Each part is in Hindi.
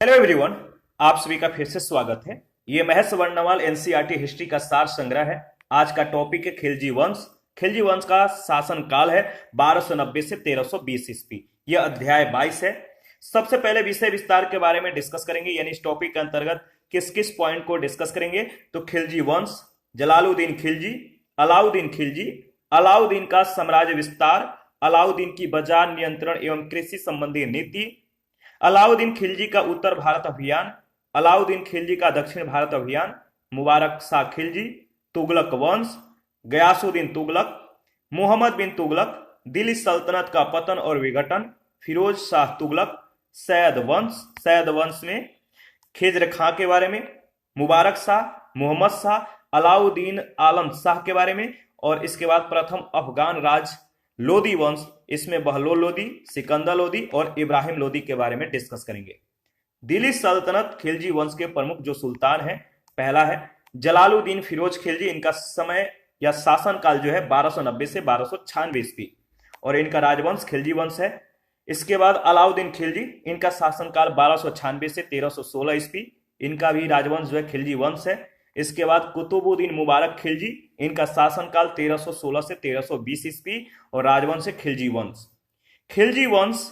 Hello everyone. आप सभी का फिर से स्वागत है। ये महेश वर्णवाल एनसीईआरटी हिस्ट्री का सार संग्रह है। आज का टॉपिक है खिलजी वंश। खिलजी वंश का शासन काल है 1290 से 1320 ईस्वी। यह अध्याय 22 है। सबसे पहले विषय विस्तार के बारे में डिस्कस करेंगे, यानी इस टॉपिक के अंतर्गत किस किस पॉइंट को डिस्कस करेंगे। तो खिलजी वंश, जलालुद्दीन खिलजी, अलाउद्दीन खिलजी, अलाउद्दीन का साम्राज्य विस्तार, अलाउद्दीन की बाजार नियंत्रण एवं कृषि संबंधी नीति, अलाउद्दीन खिलजी का उत्तर भारत अभियान, अलाउद्दीन खिलजी का दक्षिण भारत अभियान, मुबारक शाह खिलजी, तुगलक वंश, गयासुद्दीन तुगलक, मोहम्मद बिन तुगलक, दिल्ली सल्तनत का पतन और विघटन, फिरोज शाह तुगलक, सैयद वंश में खिज्र खां के बारे में, मुबारक शाह, मोहम्मद शाह, अलाउद्दीन आलम शाह के बारे में, और इसके बाद प्रथम अफगान राज लोदी वंश, इसमें बहलोल लोदी, सिकंदर लोदी और इब्राहिम लोदी के बारे में डिस्कस करेंगे। दिल्ली सल्तनत खिलजी वंश के प्रमुख जो सुल्तान है, पहला है जलालुद्दीन फिरोज खिलजी। इनका समय या शासन काल जो है 1290 से 1296 ईस्वी और इनका राजवंश खिलजी वंश है। इसके बाद अलाउद्दीन खिलजी, इनका शासनकाल 1296 से 1316 ईस्वी, इनका भी राजवंश जो है खिलजी वंश है। इसके बाद कुतुबुद्दीन मुबारक खिलजी, इनका शासनकाल 1316 से 1320 ईस्वी और राजवंश है खिलजी वंश। खिलजी वंश,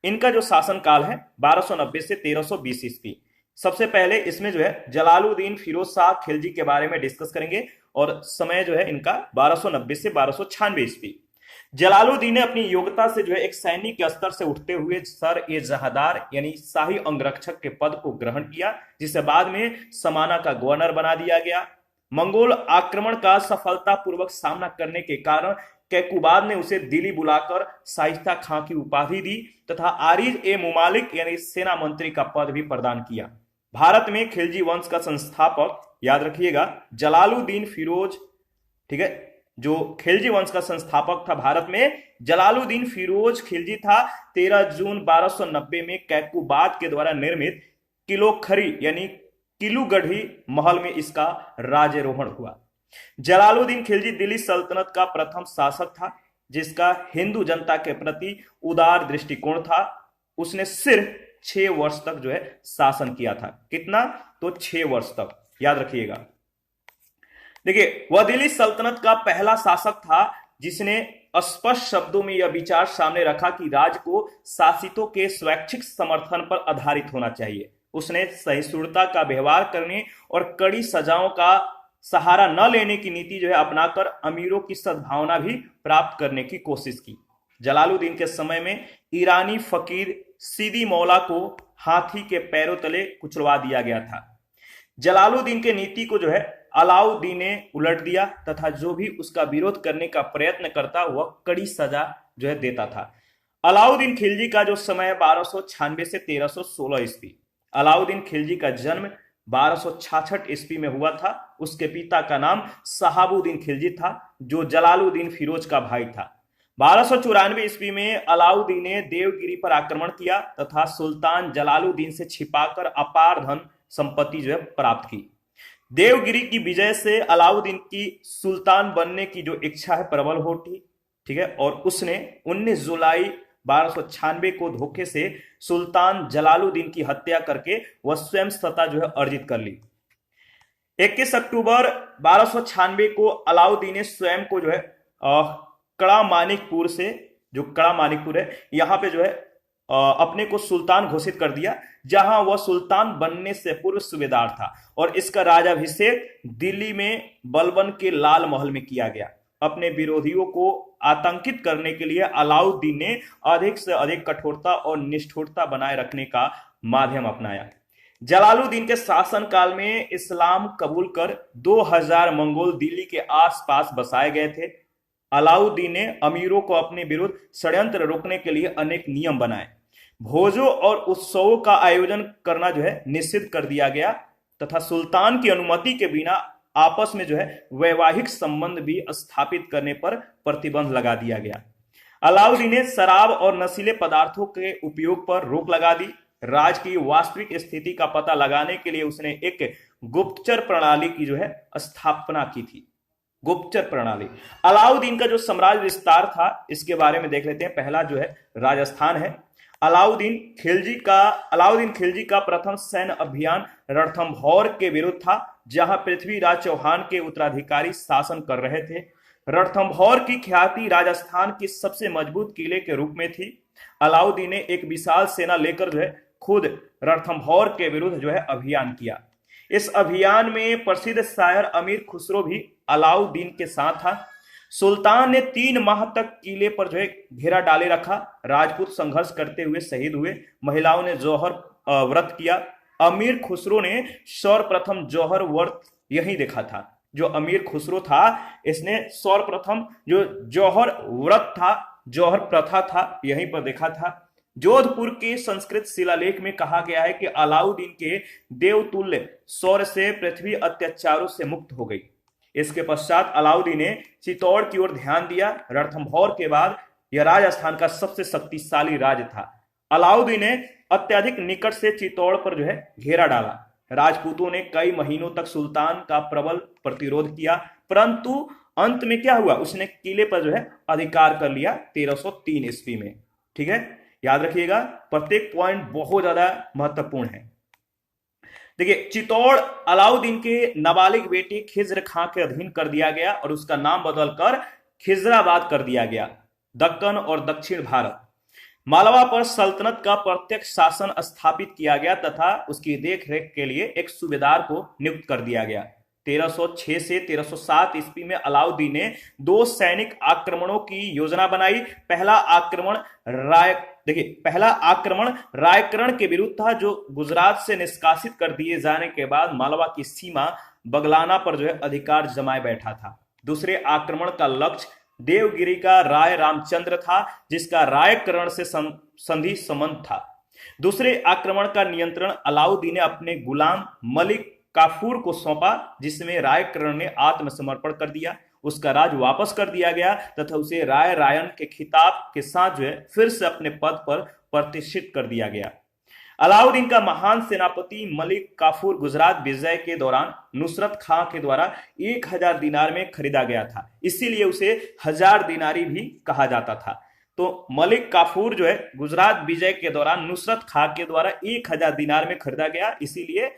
इनका जो शासनकाल है 1290 से 1320 ईस्वी। सबसे पहले इसमें जो है जलालुद्दीन फिरोज शाह खिलजी के बारे में डिस्कस करेंगे और समय जो है इनका 1290 से 1296 ईस्वी। जलालुद्दीन ने अपनी योग्यता से जो है एक सैनिक स्तर से उठते हुए सर ए जहादार यानी शाही अंगरक्षक के पद को ग्रहण किया, जिसे बाद में समाना का गवर्नर बना दिया गया। मंगोल आक्रमण का सफलतापूर्वक सामना करने के कारण कैकुबाद ने उसे दिल्ली बुलाकर शाइस्ता खां की उपाधि दी तथा आरिज ए मुमालिक यानी सेना मंत्री का पद भी प्रदान किया। भारत में खिलजी वंश का संस्थापक, याद रखिएगा, जलालुद्दीन फिरोज, ठीक है, जो खिलजी वंश का संस्थापक था भारत में, जलालुद्दीन फिरोज खिलजी था। 13 जून 1290 में कैकुबाद के द्वारा निर्मित किलोखरी यानी किलूगढ़ी महल में इसका राज्यारोहण हुआ। जलालुद्दीन खिलजी दिल्ली सल्तनत का प्रथम शासक था जिसका हिंदू जनता के प्रति उदार दृष्टिकोण था। उसने सिर्फ 6 वर्ष तक जो है शासन किया था। कितना? तो 6 वर्ष तक, याद रखिएगा। देखिए, वह दिल्ली सल्तनत का पहला शासक था जिसने स्पष्ट शब्दों में यह विचार सामने रखा कि राज्य को शासितों के स्वैच्छिक समर्थन पर आधारित होना चाहिए। उसने सहिष्णुता का व्यवहार करने और कड़ी सजाओं का सहारा न लेने की नीति जो है अपनाकर अमीरों की सद्भावना भी प्राप्त करने की कोशिश की। जलालुद्दीन के समय में ईरानी फकीर सीदी मौला को हाथी के पैरों तले कुचलवा दिया गया था। जलालुद्दीन के नीति को जो है अलाउद्दीन ने उलट दिया तथा जो भी उसका विरोध करने का प्रयत्न करता वह कड़ी सजा जो है देता था। अलाउद्दीन खिलजी का जो समय 1296 से 1316 ईस्वी। अलाउद्दीन खिलजी का जन्म 1266 ईस्वी में हुआ था। उसके पिता का नाम शहाबुद्दीन खिलजी था जो जलालुद्दीन फिरोज का भाई था। 1294 ईस्वी में अलाउद्दीन ने देवगिरी पर आक्रमण किया तथा सुल्तान जलालुद्दीन से छिपाकर अपार धन संपत्ति जो है प्राप्त की। देवगिरी की विजय से अलाउद्दीन की सुल्तान बनने की जो इच्छा है प्रबल हो उठी, ठीक है, और उसने 19 जुलाई 1296 को धोखे से सुल्तान जलालुद्दीन की हत्या करके वह स्वयं सत्ता जो है अर्जित कर ली। 21 अक्टूबर 1296 को अलाउद्दीन ने स्वयं को जो है कड़ा मानिकपुर से, जो कड़ा मानिकपुर है, यहां पे जो है अपने को सुल्तान घोषित कर दिया, जहां वह सुल्तान बनने से पूर्व सूबेदार था, और इसका राजाभिषेक दिल्ली में बलबन के लाल महल में किया गया। अपने विरोधियों को आतंकित करने के लिए अलाउद्दीन ने अधिक से अधिक कठोरता और निष्ठुरता बनाए रखने का माध्यम अपनाया। जलालुद्दीन के शासनकाल में इस्लाम कबूल कर 2000 मंगोल दिल्ली के आसपास बसाए गए थे। अलाउद्दीन ने अमीरों को अपने विरुद्ध षड्यंत्र रोकने के लिए अनेक नियम बनाए। भोजों और उत्सवों का आयोजन करना जो है निषिद्ध कर दिया गया तथा सुल्तान की अनुमति के बिना आपस में जो है वैवाहिक संबंध भी स्थापित करने पर प्रतिबंध लगा दिया गया। अलाउद्दीन ने शराब और नशीले पदार्थों के उपयोग पर रोक लगा दी। राज्य की वास्तविक स्थिति का पता लगाने के लिए उसने एक गुप्तचर प्रणाली की जो है स्थापना की थी। गुप्तचर प्रणाली। अलाउद्दीन का जो साम्राज्य विस्तार था इसके बारे में देख लेते हैं। पहला जो है राजस्थान है। अलाउद्दीन खिलजी का प्रथम सैन्य अभियान रणथंभौर के विरुद्ध था, जहां पृथ्वीराज चौहान के उत्तराधिकारी शासन कर रहे थे। रणथंभौर की ख्याति राजस्थान की सबसे मजबूत किले के रूप में थी। अलाउद्दीन ने एक विशाल सेना लेकर खुद रणथंभौर के विरुद्ध अभियान किया। इस अभियान में प्रसिद्ध शायर अमीर खुसरो भी अलाउद्दीन के साथ था। सुल्तान ने 3 माह तक किले पर घेरा डाले रखा। राजपूत संघर्ष करते हुए शहीद हुए। महिलाओं ने जौहर व्रत किया। अमीर खुसरो ने सर्वप्रथम जौहर व्रत यही देखा था। जो अमीर खुसरो था, इसने सर्वप्रथम जो जौहर व्रत था, जौहर प्रथा था, यहीं पर देखा था। जोधपुर के संस्कृत शिलालेख में कहा गया है कि अलाउद्दीन के देवतुल्य शौर्य से पृथ्वी अत्याचारों से मुक्त हो गई। इसके पश्चात अलाउद्दीन ने चित्तौड़ की ओर ध्यान दिया। रणथंभौर के बाद यह राजस्थान का सबसे शक्तिशाली राज्य था। अलाउद्दीन ने अत्यधिक निकट से चित्तौड़ पर घेरा डाला। राजपूतों ने कई महीनों तक सुल्तान का प्रबल प्रतिरोध किया, परंतु अंत में क्या हुआ, उसने किले पर अधिकार कर लिया 1303 ईस्वी में। ठीक है, याद रखिएगा, प्रत्येक पॉइंट बहुत ज्यादा महत्वपूर्ण है। देखिए, चित्तौड़ अलाउद्दीन के नाबालिग बेटे खिज्र खां के अधीन कर दिया गया और उसका नाम बदलकर खिजराबाद कर दिया गया। दक्कन और दक्षिण भारत, मालवा पर सल्तनत का प्रत्यक्ष शासन स्थापित किया गया तथा उसकी देखरेख के लिए एक सूबेदार को नियुक्त कर दिया गया। 1306 से 1307 ईस्वी में अलाउद्दीन ने 2 सैनिक आक्रमणों की योजना बनाई। पहला आक्रमण रायकरण के विरुद्ध था, जो गुजरात से निष्कासित कर दिए जाने के बाद मालवा की सीमा बगलाना पर अधिकार जमाए बैठा था। दूसरे आक्रमण का लक्ष्य देवगिरी का राय रामचंद्र था, जिसका रायकरण से संधि संबंध था। दूसरे आक्रमण का नियंत्रण अलाउद्दीन ने अपने गुलाम मलिक काफूर को सौंपा, जिसमें रायकरण ने आत्मसमर्पण कर दिया। उसका राज वापस कर दिया गया तथा उसे राय रायन के खिताब के साथ फिर से अपने पद पर प्रतिष्ठित कर दिया गया। अलाउद्दीन का महान सेनापति मलिक काफूर गुजरात विजय के दौरान नुसरत खां के द्वारा 1000 दिनार में खरीदा गया था, इसीलिए उसे 1000 दिनारी भी कहा जाता था। तो मलिक काफूर गुजरात विजय के दौरान नुसरत खां के द्वारा 1000 दिनार में खरीदा गया, इसीलिए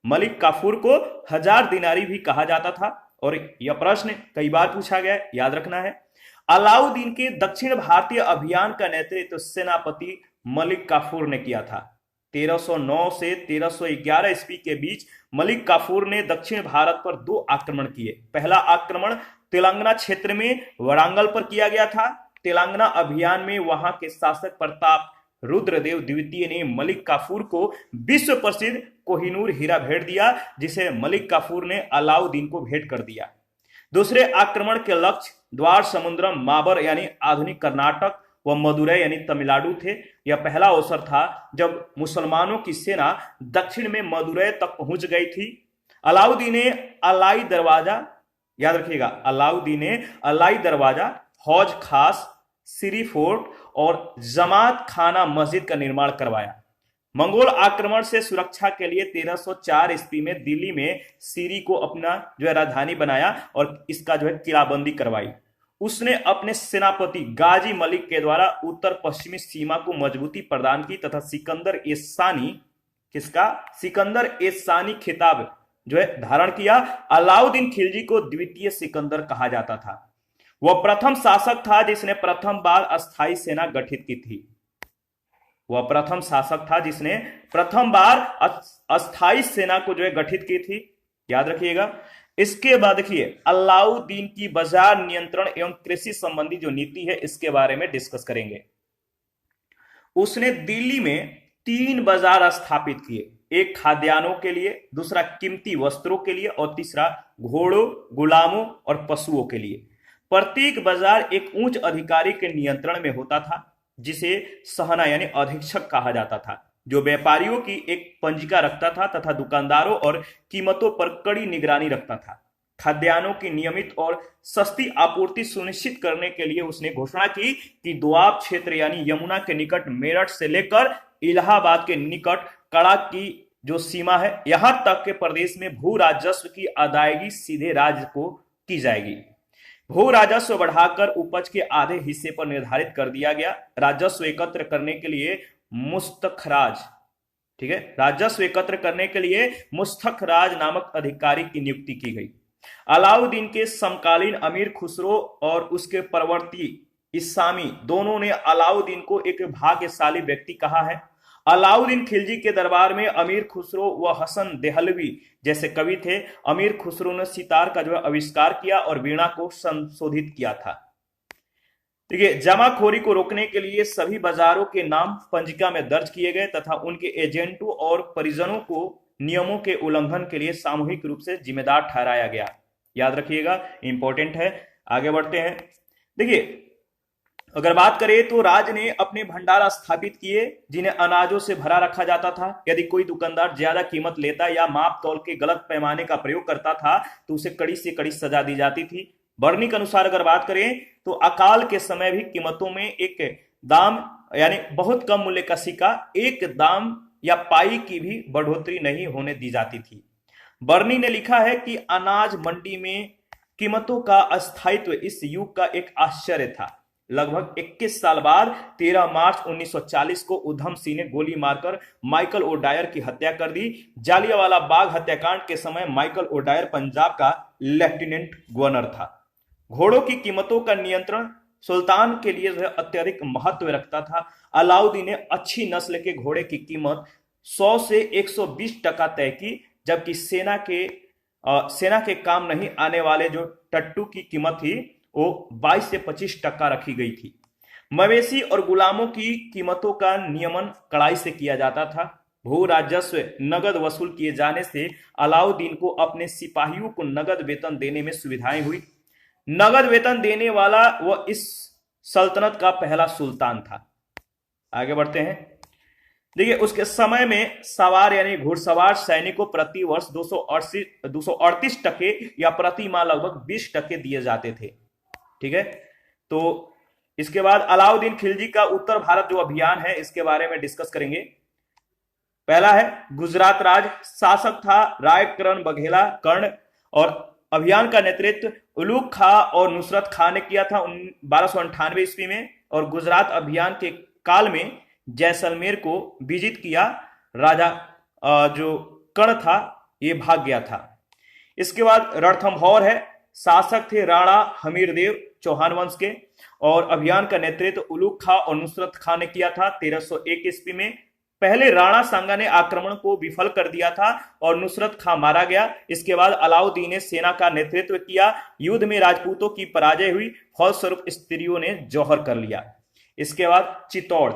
मलिक काफूर को 1000 दिनारी भी कहा जाता था। और यह प्रश्न कई बार पूछा गया, याद रखना है। अलाउद्दीन के दक्षिण भारतीय अभियान का नेतृत्व सेनापति मलिक काफूर ने किया था। 1309 से 1311 ईस्वी के बीच मलिक काफूर ने दक्षिण भारत पर 2 आक्रमण किए। पहला आक्रमण तेलंगाना क्षेत्र में वरांगल पर किया गया था। तेलंगाना अभियान में वहां के शासक प्रताप रुद्रदेव द्वितीय ने मलिक काफूर को विश्व प्रसिद्ध कोहिनूर हीरा भेंट दिया, जिसे मलिक काफूर ने अलाउद्दीन को भेंट कर दिया। दूसरे आक्रमण के लक्ष्य द्वार समुद्रम माबर यानी आधुनिक कर्नाटक व मदुरै यानी तमिलनाडु थे। यह पहला अवसर था जब मुसलमानों की सेना दक्षिण में मदुरै तक पहुंच गई थी। अलाउद्दीन ने अलाई दरवाजा, याद रखिएगा, अलाउद्दीन ने अलाई दरवाजा, हौज खास, सिरी फोर्ट और जमात खाना मस्जिद का निर्माण करवाया। मंगोल आक्रमण से सुरक्षा के लिए 1304 ईस्वी में दिल्ली में सीरी को अपना राजधानी बनाया और इसका किलाबंदी करवाई। उसने अपने सेनापति गाजी मलिक के द्वारा उत्तर पश्चिमी सीमा को मजबूती प्रदान की तथा सिकंदर ए सानी खिताब धारण किया। अलाउद्दीन खिलजी को द्वितीय सिकंदर कहा जाता था। वह प्रथम शासक था जिसने प्रथम बार अस्थायी सेना गठित की थी। अस्थायी सेना को गठित की थी, याद रखिएगा। इसके बाद देखिए, अलाउद्दीन की बाजार नियंत्रण एवं कृषि संबंधी जो नीति है, इसके बारे में डिस्कस करेंगे। उसने दिल्ली में 3 बाजार स्थापित किए, एक खाद्यान्नों के लिए, दूसरा कीमती वस्त्रों के लिए और तीसरा घोड़ों, गुलामों और पशुओं के लिए। प्रत्येक बाजार एक उच्च अधिकारी के नियंत्रण में होता था, जिसे सहना यानी अधीक्षक कहा जाता था, जो व्यापारियों की एक पंजिका रखता था तथा दुकानदारों और कीमतों पर कड़ी निगरानी रखता था। खाद्यान्नों की नियमित और सस्ती आपूर्ति सुनिश्चित करने के लिए उसने घोषणा की कि दोआब क्षेत्र यानी यमुना के निकट मेरठ से लेकर इलाहाबाद के निकट कड़ा की जो सीमा है, यहां तक के प्रदेश में भू राजस्व की अदायगी सीधे राज्य को की जाएगी। भू राजस्व बढ़ाकर उपज के आधे हिस्से पर निर्धारित कर दिया गया। राजस्व एकत्र करने के लिए मुस्तखराज, ठीक है, राजस्व एकत्र करने के लिए मुस्तखराज नामक अधिकारी की नियुक्ति की गई। अलाउद्दीन के समकालीन अमीर खुसरो और उसके परवर्ती इस्लामी दोनों ने अलाउद्दीन को एक भाग्यशाली व्यक्ति कहा है। अलाउद्दीन खिलजी के दरबार में अमीर खुसरो व हसन देहलवी जैसे कवि थे। अमीर खुसरो ने सितार का जो आविष्कार किया और वीणा को संशोधित किया था। देखिए, जमाखोरी को रोकने के लिए सभी बाजारों के नाम पंजिका में दर्ज किए गए तथा उनके एजेंटों और परिजनों को नियमों के उल्लंघन के लिए सामूहिक रूप से जिम्मेदार ठहराया गया। याद रखिएगा, इंपॉर्टेंट है। आगे बढ़ते हैं। देखिए, अगर बात करें तो राज ने अपने भंडार स्थापित किए जिन्हें अनाजों से भरा रखा जाता था। यदि कोई दुकानदार ज्यादा कीमत लेता या माप तौल के गलत पैमाने का प्रयोग करता था तो उसे कड़ी से कड़ी सजा दी जाती थी। बर्नी के अनुसार अगर बात करें तो अकाल के समय भी कीमतों में एक दाम यानी बहुत कम मूल्य का सिक्का एक दाम या पाई की भी बढ़ोतरी नहीं होने दी जाती थी। बर्नी ने लिखा है कि अनाज मंडी में कीमतों का अस्थायित्व इस युग का एक आश्चर्य था। लगभग 21 साल बाद 13 मार्च 1940 को उधम सिंह ने गोली मारकर माइकल ओडायर की हत्या कर दी। जालियांवाला बाग हत्याकांड के समय माइकल ओडायर पंजाब का लेफ्टिनेंट गवर्नर था। घोड़ों की कीमतों का नियंत्रण सुल्तान के लिए अत्यधिक महत्व रखता था। अलाउद्दीन ने अच्छी नस्ल के घोड़े की कीमत 100 से 120 टका तय की, जबकि सेना के काम नहीं आने वाले जो टट्टू की कीमत थी वो 22 से 25 टका रखी गई थी। मवेशी और गुलामों की कीमतों का नियमन कड़ाई से किया जाता था। भू राजस्व नगद वसूल किए जाने से अलाउद्दीन को अपने सिपाहियों को नगद वेतन देने में सुविधाएं हुई। नगद वेतन देने वाला वह इस सल्तनत का पहला सुल्तान था। आगे बढ़ते हैं। देखिए, उसके समय में सवार यानी घुड़सवार सैनिकों प्रति वर्ष 238 टके या प्रति माह लगभग 20 टके दिए जाते थे। ठीक है, तो इसके बाद अलाउद्दीन खिलजी का उत्तर भारत जो अभियान है इसके बारे में डिस्कस करेंगे। पहला है गुजरात राज। शासक था रायकरण बघेला कर्ण और अभियान का नेतृत्व उलूग खां और नुसरत खां ने किया था 1298 ईस्वी में। और गुजरात अभियान के काल में जैसलमेर को विजित किया। राजा जो कर्ण था ये भाग गया था। इसके बाद रणथंभौर है। शासक थे राणा हमीरदेव चौहान वंश के और अभियान का नेतृत्व उलूग खां और नुसरत खां ने किया था 1301 ईस्वी में। पहले राणा सांगा ने आक्रमण को विफल कर दिया था और नुसरत खां मारा गया। इसके बाद अलाउद्दीन ने सेना का नेतृत्व किया। युद्ध में राजपूतों की पराजय हुई, फलस्वरूप स्त्रियों ने जौहर कर लिया। इसके बाद चित्तौड़।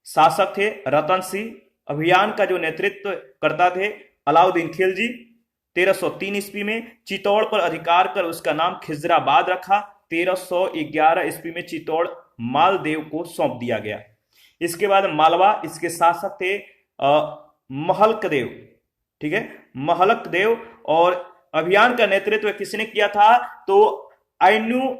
शासक थे रतन सिंह। अभियान का जो नेतृत्व करता थे अलाउद्दीन खिलजी। 1303 ईस्वी में चित्तौड़ पर अधिकार कर उसका नाम खिजराबाद रखा। 1311 ईस्वी में चित्तौड़ मालदेव को सौंप दिया गया। इसके बाद मालवा। इसके शासक थे महलकदेव। ठीक है, महलकदेव। और अभियान का नेतृत्व किसने किया था तो आइनुल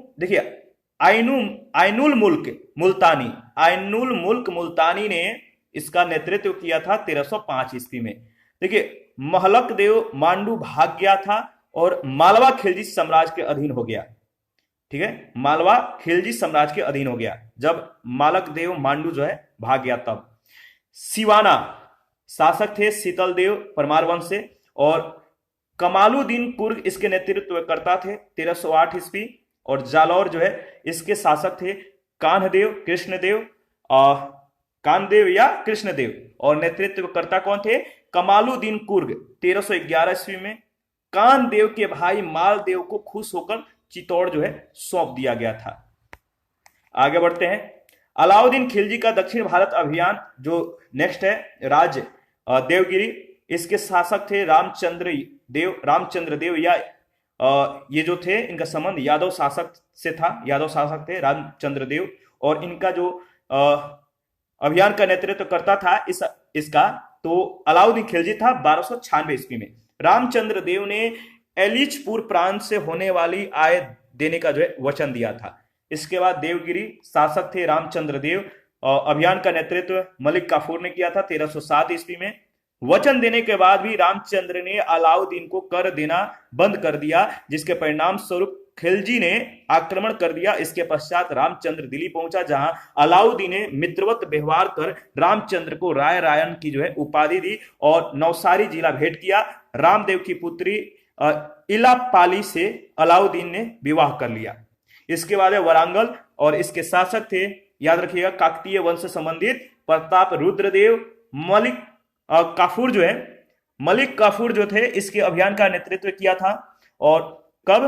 मुल्क मुल्तानी ने इसका नेतृत्व किया था 1305 ईस्वी में। देखिए, महलकदेव मांडू भाग गया था और मालवा खिलजी साम्राज्य के अधीन हो गया। ठीक है, मालवा खिलजी साम्राज्य के अधीन हो गया जब मालकदेव मांडू जो है भाग गया तब। सिवाना। शासक थे शीतल देव परमार वंश से और कमालुद्दीन कुर्ग इसके नेतृत्व करता थे 1308 ईस्वी। और जालौर जो है इसके शासक थे कानदेव या कृष्णदेव और नेतृत्वकर्ता कौन थे कमालुद्दीन कुर्ग 1311 ईस्वी में। कानदेव के भाई मालदेव को खुश होकर चित्तौड़ जो है सौंप दिया गया था। आगे बढ़ते हैं। अलाउद्दीन खिलजी का दक्षिण भारत अभियान जो नेक्स्ट है राज देवगिरी। इसके शासक थे रामचंद्र देव या ये जो थे इनका संबंध यादव शासक से था। यादव शासक थे रामचंद्र देव और इनका जो अभियान का नेतृत्व करता था इसका तो अलाउद्दीन खिलजी था 1296 ईस्वी में। रामचंद्र देव ने एलिचपुर प्रांत से होने वाली आय देने का जो है वचन दिया था। इसके बाद देवगिरी। शासक थे रामचंद्र देव। अभियान का नेतृत्व मलिक काफूर ने किया था 1307 ईस्वी में। वचन देने के बाद भी रामचंद्र ने अलाउद्दीन को कर देना बंद कर दिया, जिसके परिणाम स्वरूप खिलजी ने आक्रमण कर दिया। इसके पश्चात रामचंद्र दिल्ली पहुंचा, जहां अलाउद्दीन ने मित्रवत व्यवहार कर रामचंद्र को राय रायन की जो है उपाधि दी और नवसारी जिला भेंट किया। रामदेव की पुत्री इलापाली से अलाउद्दीन ने विवाह कर लिया। इसके बाद है वरांगल, और इसके शासक थे, याद रखिएगा, काकतीय वंश से संबंधित प्रताप रुद्रदेव। मलिक काफूर जो है, मलिक काफूर जो थे, इसके अभियान का नेतृत्व किया था। और कब?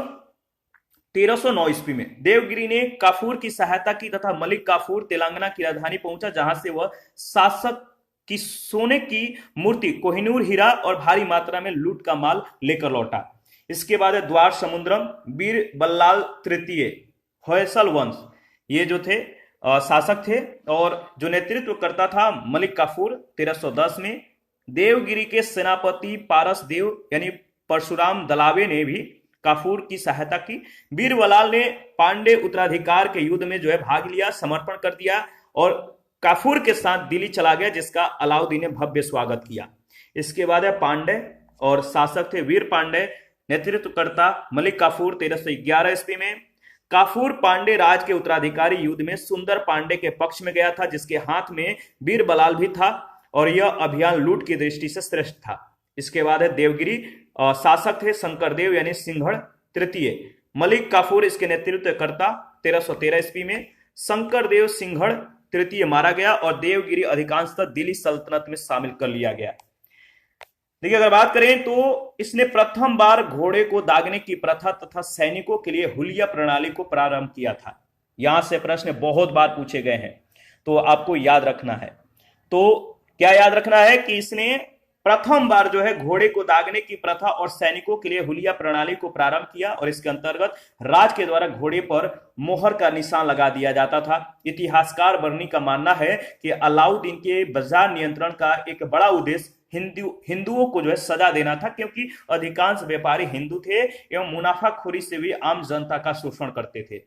1309 ईस्वी में देवगिरी ने काफूर की सहायता की तथा मलिक काफूर तेलंगाना की राजधानी पहुंचा, जहां से वह शासक की सोने की मूर्ति, कोहिनूर हीरा और भारी मात्रा में लूट का माल लेकर लौटा। इसके बाद है द्वार समुद्रम, वीर बल्लाल तृतीय, होयसल वंश, ये जो थे शासक थे, और जो नेतृत्व करता था मलिक काफूर। 1310 में देवगिरी के सेनापति पारस देव यानी परशुराम दलावे ने भी काफूर की सहायता की। वीर बल्लाल ने पांडे उत्तराधिकार के युद्ध में जो है भाग लिया, समर्पण कर दिया और काफूर के साथ दिल्ली चला गया, जिसका अलाउद्दीन ने भव्य स्वागत किया। इसके बाद है पांडे, और शासक थे वीर पांडे, नेतृत्वकर्ता मलिक काफूर। 1311 ईस्वी में काफूर पांडे राज के उत्तराधिकारी युद्ध में सुंदर पांडे के पक्ष में गया था, जिसके हाथ में वीर बल्लाल भी था, और यह अभियान लूट की दृष्टि से श्रेष्ठ था। इसके बाद है देवगिरी, शासक थे शंकरदेव यानी सिंहड़ तृतीय। मलिक काफूर इसके नेतृत्वकर्ता। 1313 ईस्वी में शंकरदेव सिंहड़ तृतीय मारा गया और देवगिरी अधिकांशतः दिल्ली सल्तनत में शामिल कर लिया गया। देखिए, अगर बात करें तो इसने प्रथम बार घोड़े को दागने की प्रथा तथा सैनिकों के लिए हुलिया प्रणाली को प्रारंभ किया था। यहां से प्रश्न बहुत बार पूछे गए हैं, तो आपको याद रखना है। तो क्या याद रखना है कि इसने प्रथम बार जो है घोड़े को दागने की प्रथा और सैनिकों के लिए हुलिया प्रणाली को प्रारंभ किया, और इसके अंतर्गत राज के द्वारा घोड़े पर मोहर का निशान लगा दिया जाता था। इतिहासकार बर्नी का मानना है कि अलाउद्दीन के बाजार नियंत्रण का एक बड़ा उद्देश्य हिंदुओं को जो है सजा देना था, क्योंकि अधिकांश व्यापारी हिंदू थे एवं मुनाफाखोरी से भी आम जनता का शोषण करते थे।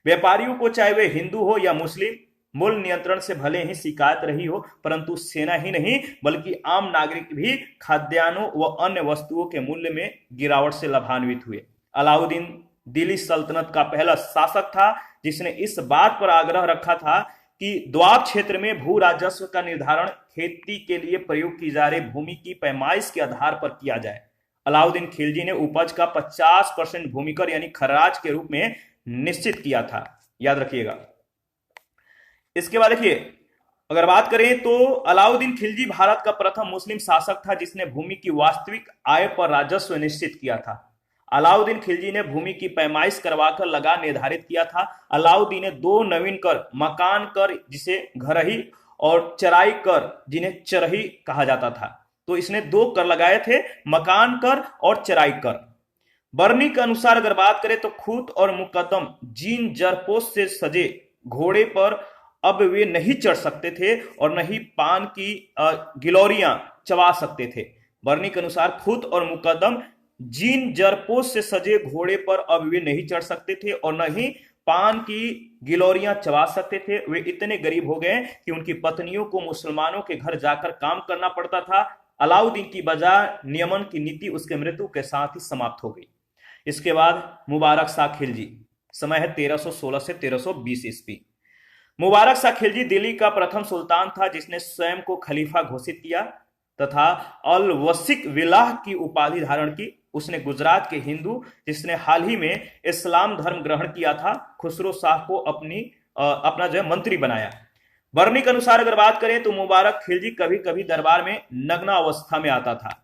व्यापारियों को चाहे वे हिंदू हो या मुस्लिम, मूल्य नियंत्रण से भले ही शिकायत रही हो, परंतु सेना ही नहीं बल्कि आम नागरिक भी खाद्यान्नों व अन्य वस्तुओं के मूल्य में गिरावट से लाभान्वित हुए। अलाउद्दीन दिल्ली सल्तनत का पहला शासक था जिसने इस बात पर आग्रह रखा था कि द्वाब क्षेत्र में भू राजस्व का निर्धारण खेती के लिए प्रयोग की जा रही भूमि की पैमाइश के आधार पर किया जाए। अलाउद्दीन खिलजी ने उपज का 50% भूमिकर यानी खराज के रूप में निश्चित किया था, याद रखिएगा। इसके बाद देखिए, अगर बात करें तो अलाउद्दीन खिलजी भारत का प्रथम मुस्लिम शासक था जिसने भूमि की वास्तविक आय पर राजस्व निश्चित किया था। अलाउद्दीन खिलजी ने भूमि की पैमाइश करवाकर लगान निर्धारित किया था। अलाउद्दीन ने 2 नवीन कर, मकान कर जिसे घरही और चराई कर जिन्हें चरही कहा जाता था, तो इसने 2 कर लगाए थे, मकान कर और चराई कर। बर्नी के अनुसार अगर बात करें तो खूत और मुकदम जीन जरपोश से सजे घोड़े पर अब वे नहीं चढ़ सकते थे और न ही पान की गिलौरियां चबा सकते थे। बर्नी के अनुसार खूत और मुकदम जीन जरपोश से सजे घोड़े पर अब वे नहीं चढ़ सकते थे और न ही पान की गिलौरियां चबा सकते थे। वे इतने गरीब हो गए कि उनकी पत्नियों को मुसलमानों के घर जाकर काम करना पड़ता था। अलाउद्दीन की बाजार नियमन की नीति उसके मृत्यु के साथ ही समाप्त हो गई। इसके बाद मुबारक शाह खिलजी, समय है 1316 से 1320 ईस्वी। मुबारक शाह खिलजी दिल्ली का प्रथम सुल्तान था जिसने स्वयं को खलीफा घोषित किया तथा अल वसिक विलाह की उपाधि धारण की। उसने गुजरात के हिंदू जिसने हाल ही में इस्लाम धर्म ग्रहण किया था खुसरो शाह को अपना जो है मंत्री बनाया। बर्नी के अनुसार अगर बात करें तो मुबारक खिलजी कभी कभी दरबार में नग्न अवस्था में आता था।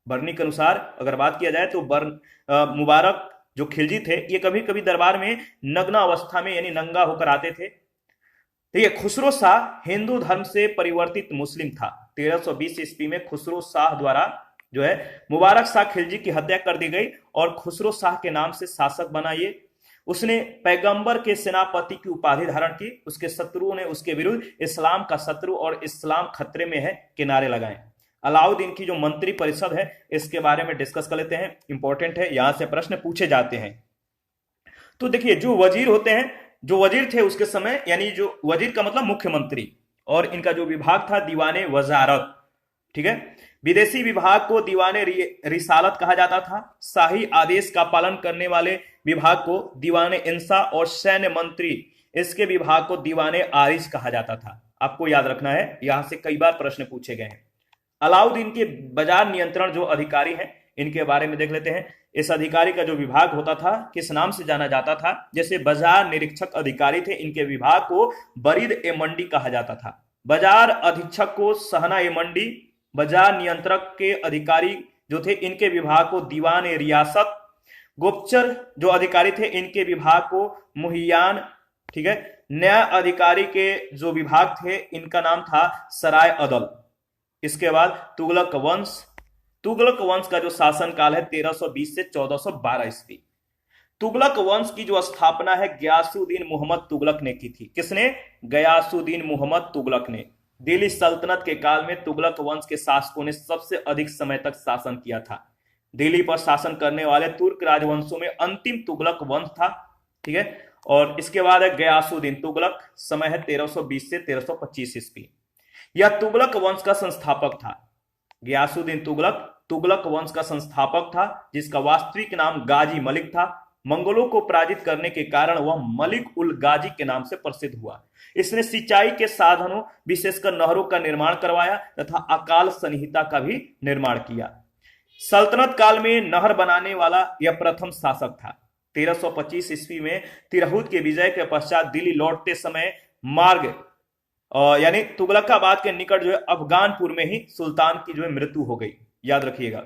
बर्नी के अनुसार अगर बात किया जाए तो मुबारक जो खिलजी थे ये कभी कभी दरबार में नग्न अवस्था में यानी नंगा होकर आते थे। तो ये खुसरो शाह हिंदू धर्म से परिवर्तित मुस्लिम था। 1320 ईस्वी में खुसरो शाह द्वारा जो है मुबारक शाह खिलजी की हत्या कर दी गई और खुसरो शाह के नाम से शासक बना। ये उसने पैगंबर के सेनापति की उपाधि धारण की। उसके शत्रुओं ने उसके विरुद्ध इस्लाम का शत्रु और इस्लाम खतरे में है के नारे लगाए। अलाउद्दीन की जो मंत्री परिषद है इसके बारे में डिस्कस कर लेते हैं, इंपॉर्टेंट है, यहां से प्रश्न पूछे जाते हैं। तो देखिए जो वजीर होते हैं, जो वजीर थे उसके समय, यानी जो वजीर का मतलब मुख्यमंत्री, और इनका जो विभाग था दीवाने वजारत, ठीक है। विदेशी विभाग को दीवाने रिसालत कहा जाता था। शाही आदेश का पालन करने वाले विभाग को दीवाने इंसा और सैन्य मंत्री इसके विभाग को दीवाने आरिज कहा जाता था। आपको याद रखना है, यहां से कई बार प्रश्न पूछे गए हैं। अलाउद्दीन के बाजार नियंत्रण जो अधिकारी हैं इनके बारे में देख लेते हैं। इस अधिकारी का जो विभाग होता था किस नाम से जाना जाता था? जैसे बाजार निरीक्षक अधिकारी थे, इनके विभाग को बरीद ए मंडी कहा जाता था। बाजार अधीक्षक को सहना ए मंडी, बाजार नियंत्रक के अधिकारी जो थे इनके विभाग को दीवान ए रियासत, गुप्तचर जो अधिकारी थे इनके विभाग को मुहियान, ठीक है। न्याय अधिकारी के जो विभाग थे इनका नाम था सराय अदल। इसके बाद तुगलक वंश। तुगलक वंश का जो शासनकाल है 1320 से 1412 ईस्वी। तुगलक वंश की जो स्थापना है गयासुद्दीन मोहम्मद तुगलक ने की थी। किसने? गयासुद्दीन मोहम्मद तुगलक ने। दिल्ली सल्तनत के काल में तुगलक वंश के शासकों ने सबसे अधिक समय तक शासन किया था। दिल्ली पर शासन करने वाले तुर्क राजवंशों में अंतिम तुगलक वंश था, ठीक है। और इसके बाद है गयासुद्दीन तुगलक, समय है 1320 से 1325 ईस्वी। यह तुगलक वंश का संस्थापक था। गयासुद्दीन तुगलक तुगलक वंश का संस्थापक था, जिसका वास्तविक नाम गाजी मलिक था। मंगोलों को पराजित करने के कारण वह मलिक उल गाजी के नाम से प्रसिद्ध हुआ। इसने सिंचाई के साधनों विशेषकर नहरों का निर्माण करवाया तथा अकाल संहिता का भी निर्माण किया। सल्तनत काल में नहर बनाने वाला यह प्रथम शासक था। 1325 ईस्वी में तिरहुत के विजय के पश्चात दिल्ली लौटते समय मार्ग यानी तुगलकाबाद के निकट जो है अफगानपुर में ही सुल्तान की जो है मृत्यु हो गई, याद रखिएगा।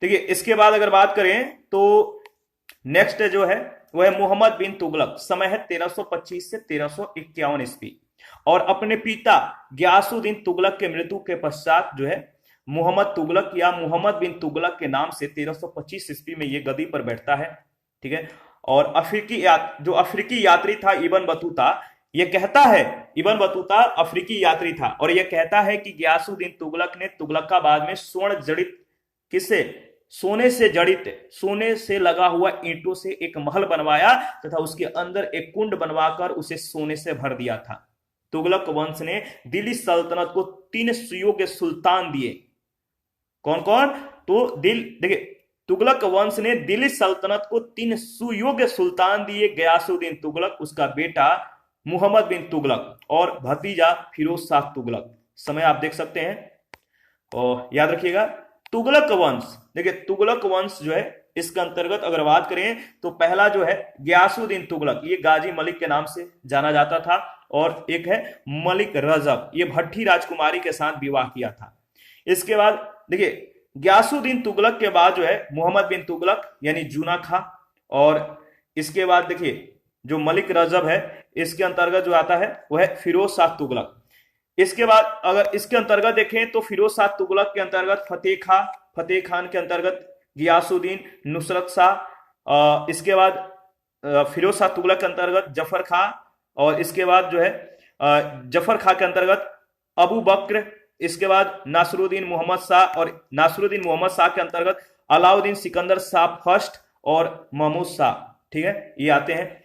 देखिए इसके बाद अगर बात करें तो नेक्स्ट जो है वह है मोहम्मद बिन तुगलक, समय है 1325 से 1351 ईस्वी। और अपने पिता गयासुद्दीन तुगलक के मृत्यु के पश्चात जो है मोहम्मद तुगलक या मोहम्मद बिन तुगलक के नाम से 1325 ईस्वी में यह गद्दी पर बैठता है, ठीक है। और जो अफ्रीकी यात्री था इब्न बतूता, यह कहता है इब्न बतूता अफ्रीकी यात्री था और यह कहता है कि गयासुद्दीन तुगलक ने तुगलकाबाद में स्वर्ण जड़ित किससे? सोने से जड़ित, सोने से लगा हुआ ईंटों से एक महल बनवाया तथा उसके अंदर एक कुंड बनवाकर उसे सोने से भर दिया था। तुगलक वंश ने दिल्ली सल्तनत को 3 सुयोग्य सुल्तान दिए। कौन कौन? तो देखिए तुगलक वंश ने दिल्ली सल्तनत को 3 सुयोग्य सुल्तान दिए। गयासुद्दीन तुगलक, उसका बेटा मोहम्मद बिन तुगलक और भतीजा फिरोज शाह तुगलक। समय आप देख सकते हैं और याद रखिएगा तुगलक वंश। देखिए तुगलक वंश जो है इसके अंतर्गत अगर बात करें तो पहला जो है गयासुद्दीन तुगलक, ये गाजी मलिक के नाम से जाना जाता था। और एक है मलिक रजब, ये भट्टी राजकुमारी के साथ विवाह किया था। इसके बाद देखिए गयासुद्दीन तुगलक के बाद जो है मोहम्मद बिन तुगलक यानी जूना खां। और इसके बाद देखिए जो मलिक रजब है इसके अंतर्गत जो आता है वह है फिरोज शाह तुगलक। इसके बाद अगर इसके अंतर्गत देखें तो फिरोज शाह तुगलक के अंतर्गत फतेह खान के अंतर्गत गियासुद्दीन, नुसरत शाह, इसके बाद फिरोज शाह तुगलक के अंतर्गत जफर खां, और इसके बाद जो है जफर खां के अंतर्गत अबू बक्र, इसके बाद नासरुद्दीन मोहम्मद शाह, और नासरुद्दीन मोहम्मद शाह के अंतर्गत अलाउद्दीन सिकंदर शाह फर्स्ट और महमूद शाह, ठीक है, ये आते हैं।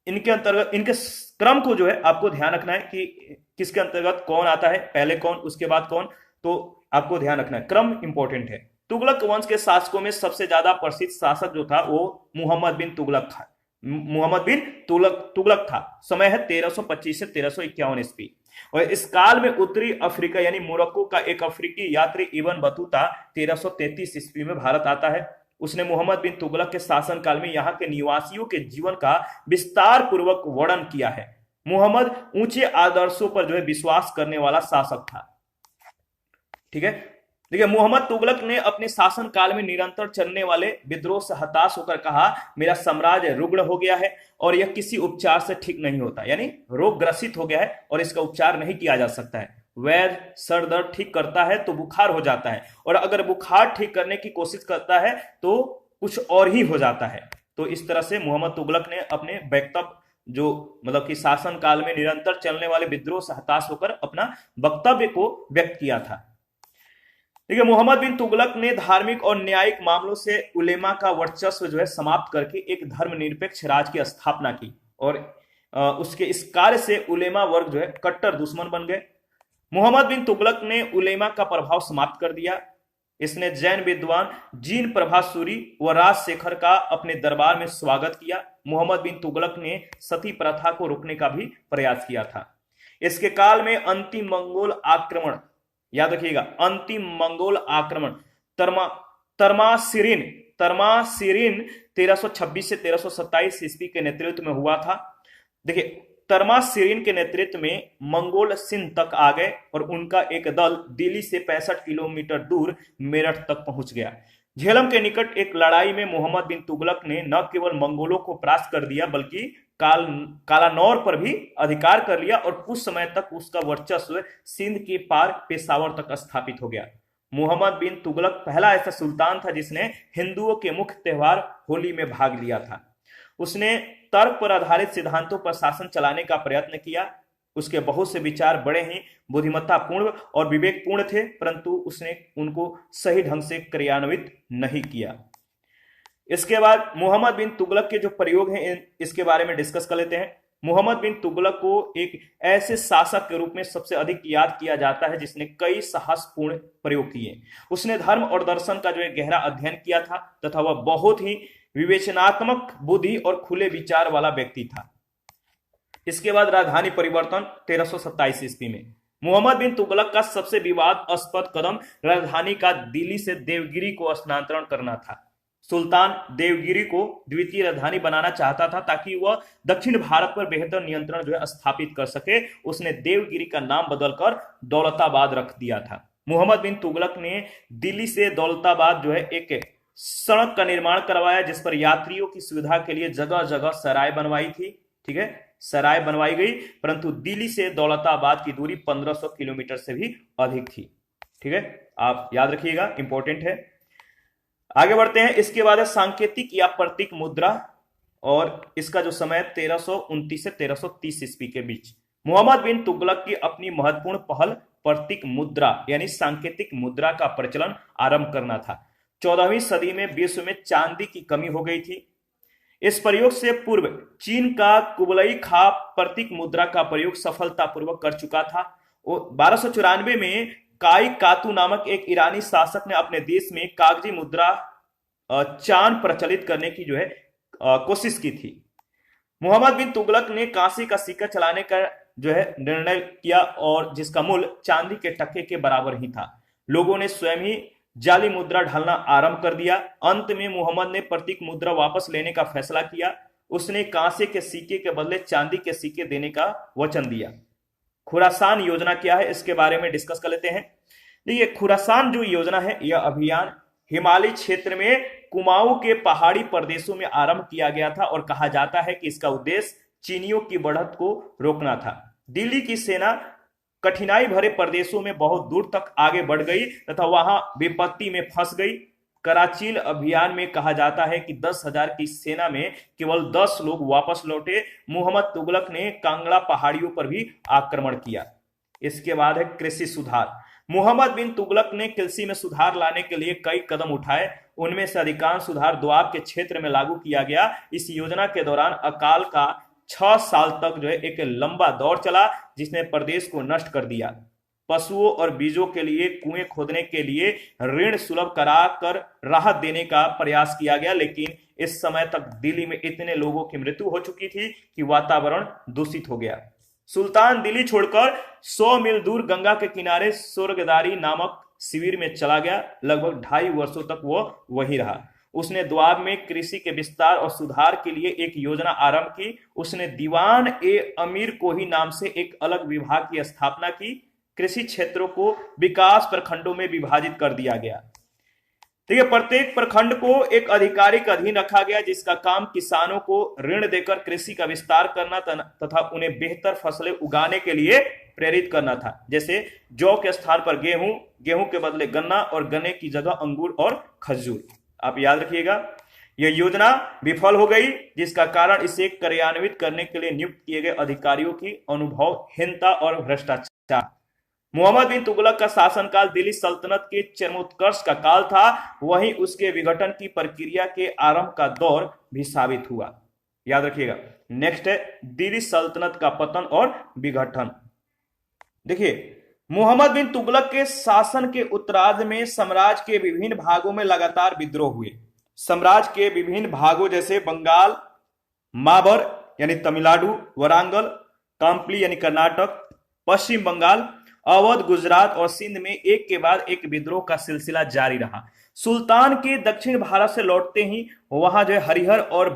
इनके अंतर्गत इनके क्रम को जो है आपको ध्यान रखना है कि किसके अंतर्गत कौन आता है, पहले कौन उसके बाद कौन, तो आपको ध्यान रखना है, क्रम इंपॉर्टेंट है। तुगलक वंश के शासकों में सबसे ज्यादा प्रसिद्ध शासक जो था वो मोहम्मद बिन तुगलक था। मोहम्मद बिन तुगलक था। समय है 1325 से 1351 ईस्वी। और इस काल में उत्तरी अफ्रीका यानी मोरक्को का एक अफ्रीकी यात्री इब्न बतूता 1333 ईस्वी में भारत आता है। उसने मोहम्मद बिन तुगलक के शासनकाल में यहाँ के निवासियों के जीवन का विस्तार पूर्वक वर्णन किया है। मोहम्मद ऊंचे आदर्शों पर जो है विश्वास करने वाला शासक था, ठीक है। देखिए मोहम्मद तुगलक ने अपने शासन काल में निरंतर चलने वाले विद्रोह से हताश होकर कहा, मेरा साम्राज्य रुग्ण हो गया है और यह किसी उपचार से ठीक नहीं होता, यानी रोग ग्रसित हो गया है और इसका उपचार नहीं किया जा सकता है। वैद्य सर दर्द ठीक करता है तो बुखार हो जाता है, और अगर बुखार ठीक करने की कोशिश करता है तो कुछ और ही हो जाता है। तो इस तरह से मोहम्मद तुगलक ने अपने वक्तव्य जो मतलब कि शासन काल में निरंतर चलने वाले विद्रोह से हताश होकर अपना वक्तव्य को व्यक्त किया था। देखिए मोहम्मद बिन तुगलक ने धार्मिक और न्यायिक मामलों से उलेमा का वर्चस्व जो है समाप्त करके एक धर्मनिरपेक्ष राज की स्थापना की, और उसके इस कार्य से उलेमा वर्ग जो है कट्टर दुश्मन बन गए। मोहम्मद बिन तुगलक ने उलेमा का प्रभाव समाप्त कर दिया। इसने जैन विद्वान जीन प्रभासूरी व राजशेखर का अपने दरबार में स्वागत किया। मोहम्मद बिन तुगलक ने सती प्रथा को रोकने का भी प्रयास किया था। इसके काल में अंतिम मंगोल आक्रमण, याद रखिएगा, अंतिम मंगोल आक्रमण तरमासिरिन तरमासिरिन 1326 से 1327 ईस्वी के नेतृत्व में हुआ था। देखिए, तरमासिरिन के नेतृत्व में मंगोल सिंध तक आ गए और उनका एक दल दिल्ली से 65 किलोमीटर दूर मेरठ तक पहुंच गया। झेलम के निकट एक लड़ाई में मोहम्मद बिन तुगलक ने न केवल मंगोलों को परास्त कर दिया बल्कि कालानौर पर भी अधिकार कर लिया और कुछ समय तक उसका वर्चस्व सिंध के पार पेशावर तक स्थापित हो गया। मोहम्मद बिन तुगलक पहला ऐसा सुल्तान था जिसने हिंदुओं के मुख्य त्योहार होली में भाग लिया था। उसने तर्क पर आधारित सिद्धांतों पर शासन चलाने का प्रयत्न किया। उसके बहुत से विचार बड़े ही बुद्धिमत्तापूर्ण और विवेकपूर्ण थे, परंतु उसने उनको सही ढंग से क्रियान्वित नहीं किया। इसके बाद मोहम्मद बिन तुगलक के जो प्रयोग हैं इसके बारे में डिस्कस कर लेते हैं। मोहम्मद बिन तुगलक को एक ऐसे शासक के रूप में सबसे अधिक याद किया जाता है जिसने कई साहसपूर्ण प्रयोग किए। उसने धर्म और दर्शन का जो एक गहरा अध्ययन किया था तथा वह बहुत ही विवेचनात्मक बुद्धि और खुले विचार वाला व्यक्ति था। इसके बाद राजधानी परिवर्तन 1327 ईस्वी में मोहम्मद बिन तुगलक का सबसे विवादास्पद कदम राजधानी का दिल्ली से देवगिरी को स्थानांतरण करना था। सुल्तान देवगिरी को द्वितीय राजधानी बनाना चाहता था ताकि वह दक्षिण भारत पर बेहतर नियंत्रण जो है स्थापित कर सके। उसने देवगिरी का नाम बदलकर दौलताबाद रख दिया था। मोहम्मद बिन तुगलक ने दिल्ली से दौलताबाद जो है एक सड़क का निर्माण करवाया जिस पर यात्रियों की सुविधा के लिए जगह जगह सराय बनवाई थी। ठीक है, सराय बनवाई गई, परंतु दिल्ली से दौलताबाद की दूरी 1500 किलोमीटर से भी अधिक थी। ठीक है, आप याद रखिएगा, इंपॉर्टेंट है। आगे बढ़ते हैं। इसके बाद है सांकेतिक या प्रतीक मुद्रा और इसका जो समय 1329 से 1330 ईस्वी के बीच। मोहम्मद बिन तुगलक की अपनी महत्वपूर्ण पहल प्रतीक मुद्रा यानी सांकेतिक मुद्रा का प्रचलन आरंभ करना था। 14वीं सदी में विश्व में चांदी की कमी हो गई थी। इस प्रयोग से पूर्व चीन का कुबलई खा प्रतीक मुद्रा का प्रयोग सफलतापूर्वक कर चुका था। 1294 में काई कातू नामक एक ईरानी शासक ने अपने देश में कागजी मुद्रा चांद प्रचलित करने की जो है कोशिश की थी। मोहम्मद बिन तुगलक ने कांसी का सिक्का चलाने का जो है निर्णय किया और जिसका मूल्य चांदी के टक्के के बराबर ही था। लोगों ने स्वयं ही जाली मुद्रा ढालना आरंभ कर दिया। अंत में मोहम्मद ने प्रतीक मुद्रा वापस लेने का फैसला किया। उसने कांसे के सिक्के के बदले चांदी के सिक्के देने का वचन दिया। खुरासान योजना क्या है इसके बारे में डिस्कस कर लेते हैं। देखिए, खुरासान जो योजना है यह अभियान हिमालय क्षेत्र में कुमाऊं के पहाड़ी प्रदेशों में आरंभ किया गया था और कहा जाता है कि इसका उद्देश्य चीनियों की बढ़त को रोकना था। दिल्ली की सेना कठिनाई भरे प्रदेशों में बहुत दूर तक आगे बढ़ गई तथा वहां विपत्ति में फंस गई। कराचील अभियान में कहा जाता है कि 10,000 की सेना में केवल 10 लोग वापस लौटे। मोहम्मद तुगलक ने कांगड़ा पहाड़ियों पर भी आक्रमण किया। इसके बाद है कृषि सुधार। मोहम्मद बिन तुगलक ने कृषि में सुधार लाने के लिए कई कदम उठाए। उनमें से अधिकांश सुधार दोआब के क्षेत्र में लागू किया गया। इस योजना के दौरान अकाल का 6 साल तक जो है एक लंबा दौर चला जिसने प्रदेश को नष्ट कर दिया। पशुओं और बीजों के लिए कुएं खोदने के लिए ऋण सुलभ कराकर राहत देने का प्रयास किया गया, लेकिन इस समय तक दिल्ली में इतने लोगों की मृत्यु हो चुकी थी कि वातावरण दूषित हो गया। सुल्तान दिल्ली छोड़कर 100 मील दूर गंगा के किनारे स्वर्गदारी नामक शिविर में चला गया। लगभग 2.5 वर्षों तक वो वहीं रहा। उसने दोआब में कृषि के विस्तार और सुधार के लिए एक योजना आरंभ की। उसने दीवान ए अमीर कोही नाम से एक अलग विभाग की स्थापना की। कृषि क्षेत्रों को विकास प्रखंडों में विभाजित कर दिया गया। ठीक है, प्रत्येक प्रखंड को एक अधिकारी के अधीन रखा गया जिसका काम किसानों को ऋण देकर कृषि का विस्तार करना तथा उन्हें बेहतर फसलें उगाने के लिए प्रेरित करना था। जैसे जौ के स्थान पर गेहूं, गेहूं के बदले गन्ना और गन्ने की जगह अंगूर और खजूर। आप याद रखिएगा, यह योजना विफल हो गई जिसका कारण इसे कार्यान्वित करने के लिए नियुक्त किए गए अधिकारियों की अनुभवहीनता और भ्रष्टाचार। मोहम्मद बिन तुगलक का शासनकाल दिल्ली सल्तनत के चरमोत्कर्ष का काल था, वहीं उसके विघटन की प्रक्रिया के आरंभ का दौर भी साबित हुआ। याद रखिएगा। नेक्स्ट है दिल्ली सल्तनत का पतन और विघटन। देखिए, मोहम्मद बिन तुगलक के शासन के उत्तरार्ध में साम्राज्य के विभिन्न भागों में लगातार विद्रोह हुए। साम्राज्य के विभिन्न भागों जैसे बंगाल, माबर यानी तमिलनाडु, वरांगल, काम्पली यानी कर्नाटक, पश्चिम बंगाल, अवध, गुजरात और सिंध में एक के बाद एक विद्रोह का सिलसिला जारी रहा। सुल्तान के दक्षिण भारत से लौटते ही वहां जो है हरिहर और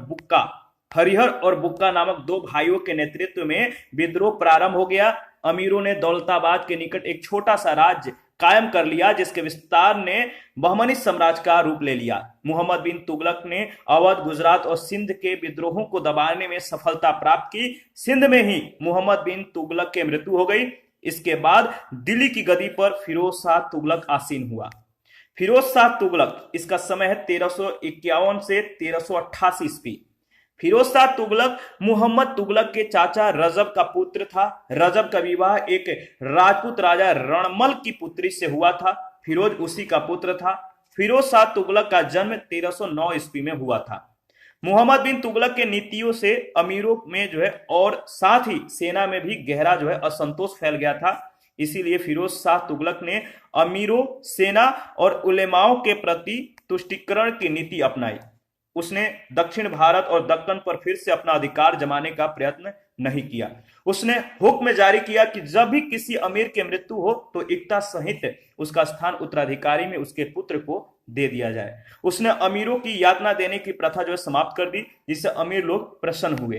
बुक्का नामक दो भाइयों के नेतृत्व में विद्रोह प्रारंभ हो गया। अमीरों ने दौलताबाद के निकट एक छोटा सा राज्य कायम कर लिया, जिसके विस्तार ने बहमनी साम्राज्य का रूप ले लिया। मोहम्मद बिन तुगलक ने अवध, गुजरात और सिंध के विद्रोहों को दबाने में सफलता प्राप्त की। सिंध में ही मोहम्मद बिन तुगलक की मृत्यु हो गई। इसके बाद दिल्ली की गद्दी पर फिरोज शाह तुगलक आसीन हुआ। फिरोज शाह तुगलक, इसका समय है 1351 से 1388 ईस्वी। फिरोज शाह तुगलक मोहम्मद तुगलक के चाचा रजब का पुत्र था। रजब का विवाह एक राजपूत राजा रणमल की पुत्री से हुआ था। फिरोज उसी का पुत्र था। फिरोज शाह तुगलक का जन्म 1309 ईस्वी में हुआ था। मोहम्मद बिन तुगलक के नीतियों से अमीरों में जो है और साथ ही सेना में भी गहरा जो है असंतोष फैल गया था। इसीलिए फिरोज शाह तुगलक ने अमीरों, सेना और उलेमाओं के प्रति तुष्टीकरण की नीति अपनाई। उसने दक्षिण भारत और दक्कन पर फिर से अपना अधिकार जमाने का प्रयत्न नहीं किया। उसने हुक्म जारी किया कि जब भी किसी अमीर की मृत्यु हो तो इक्ता सहित उसका स्थान उत्तराधिकारी में उसके पुत्र को दे दिया जाए। उसने अमीरों की यातना देने की प्रथा जो है समाप्त कर दी, जिससे अमीर लोग प्रसन्न हुए।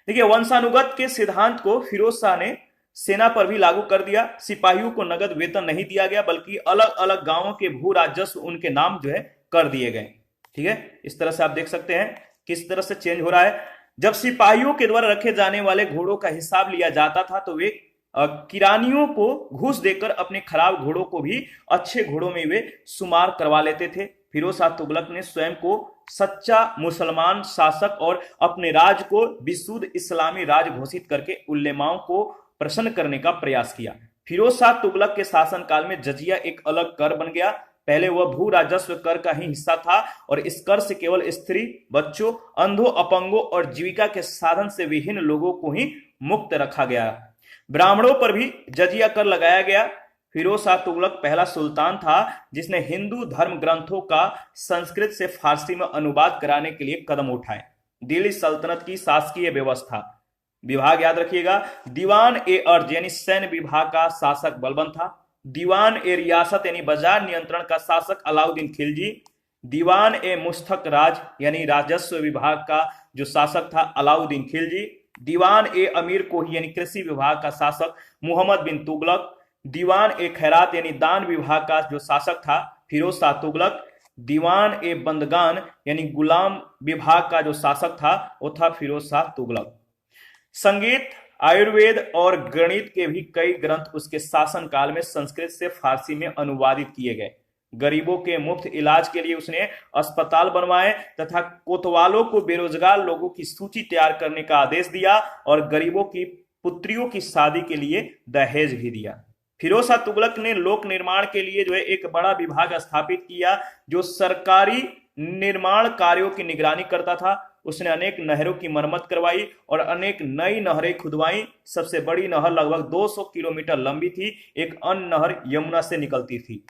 देखिए, वंशानुगत के सिद्धांत को फिरोज शाह ने सेना पर भी लागू कर दिया। सिपाहियों को नगद वेतन नहीं दिया गया, बल्कि अलग अलग गांवों के भू राजस्व उनके नाम जो है कर दिए गए। ठीक है, इस तरह से आप देख सकते हैं किस तरह से चेंज हो रहा है। जब सिपाहियों के द्वारा रखे जाने वाले घोड़ों का हिसाब लिया जाता था तो वे किरानियों को घूस देकर अपने खराब घोड़ों को भी अच्छे घोड़ों में वे शुमार करवा लेते थे। फिरोज शाह तुगलक ने स्वयं को सच्चा मुसलमान शासक और अपने राज को विशुद्ध इस्लामी राज घोषित करके उलेमाओं को प्रसन्न करने का प्रयास किया। फिरोज शाह तुगलक के शासनकाल में जजिया एक अलग कर बन गया। पहले वह भू राजस्व कर का ही हिस्सा था और इस कर से केवल स्त्री, बच्चों, अंधों, अपंगों और जीविका के साधन से विहीन लोगों को ही मुक्त रखा गया। ब्राह्मणों पर भी जजिया कर लगाया गया। फिरोज शाह तुगलक पहला सुल्तान था जिसने हिंदू धर्म ग्रंथों का संस्कृत से फारसी में अनुवाद कराने के लिए कदम उठाए। दिल्ली सल्तनत की शासकीय व्यवस्था विभाग याद रखिएगा। दीवान ए अर्ज यानी सैन्य विभाग का शासक बलबन था। दीवान ए रियासत यानी बाजार नियंत्रण का शासक अलाउद्दीन खिलजी। दीवान ए मुस्तक राज यानी राजस्व विभाग का जो शासक था अलाउद्दीन खिलजी। दीवान ए अमीर कोही यानी कृषि विभाग का शासक मोहम्मद बिन तुगलक। दीवान ए खैरात यानी दान विभाग का जो शासक था फिरोज शाह तुगलक। दीवान ए बंदगान यानी गुलाम विभाग का जो शासक था वो था फिरोज शाह तुगलक। संगीत, आयुर्वेद और गणित के भी कई ग्रंथ उसके शासनकाल में संस्कृत से फारसी में अनुवादित किए गए। गरीबों के मुफ्त इलाज के लिए उसने अस्पताल बनवाए तथा कोतवालों को बेरोजगार लोगों की सूची तैयार करने का आदेश दिया और गरीबों की पुत्रियों की शादी के लिए दहेज भी दिया। फिरोज शाह तुगलक ने लोक निर्माण के लिए जो है एक बड़ा विभाग स्थापित किया जो सरकारी निर्माण कार्यों की निगरानी करता था। उसने अनेक नहरों की मरम्मत करवाई और अनेक नई नहरें खुदवाई। सबसे बड़ी नहर लगभग 200 किलोमीटर लंबी थी। एक अन्य नहर यमुना से निकलती थी।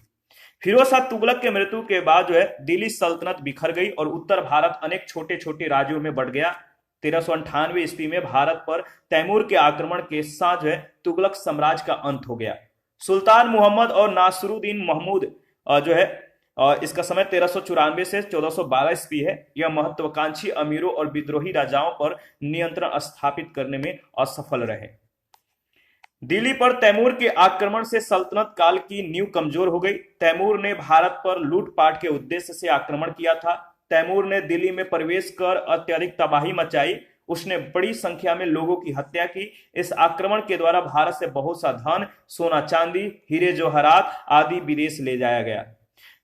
फिरोज शाह तुगलक के मृत्यु के बाद जो है दिल्ली सल्तनत बिखर गई और उत्तर भारत अनेक छोटे छोटे राज्यों में बढ़ गया। 1398 ईस्वी में भारत पर तैमूर के आक्रमण के साथ जो है तुगलक साम्राज्य का अंत हो गया। सुल्तान मोहम्मद और नासरुद्दीन महमूद जो है इसका समय 1394 से 1412 ईस्वी है। यह महत्वाकांक्षी अमीरों और विद्रोही राजाओं पर नियंत्रण स्थापित करने में असफल रहे। दिल्ली पर तैमूर के आक्रमण से सल्तनत काल की नींव कमजोर हो गई। तैमूर ने भारत पर लूटपाट के उद्देश्य से आक्रमण किया था। तैमूर ने दिल्ली में प्रवेश कर अत्यधिक तबाही मचाई। उसने बड़ी संख्या में लोगों की हत्या की। इस आक्रमण के द्वारा भारत से बहुत सा धन, सोना चांदी, हीरे जवाहरात आदि विदेश ले जाया गया।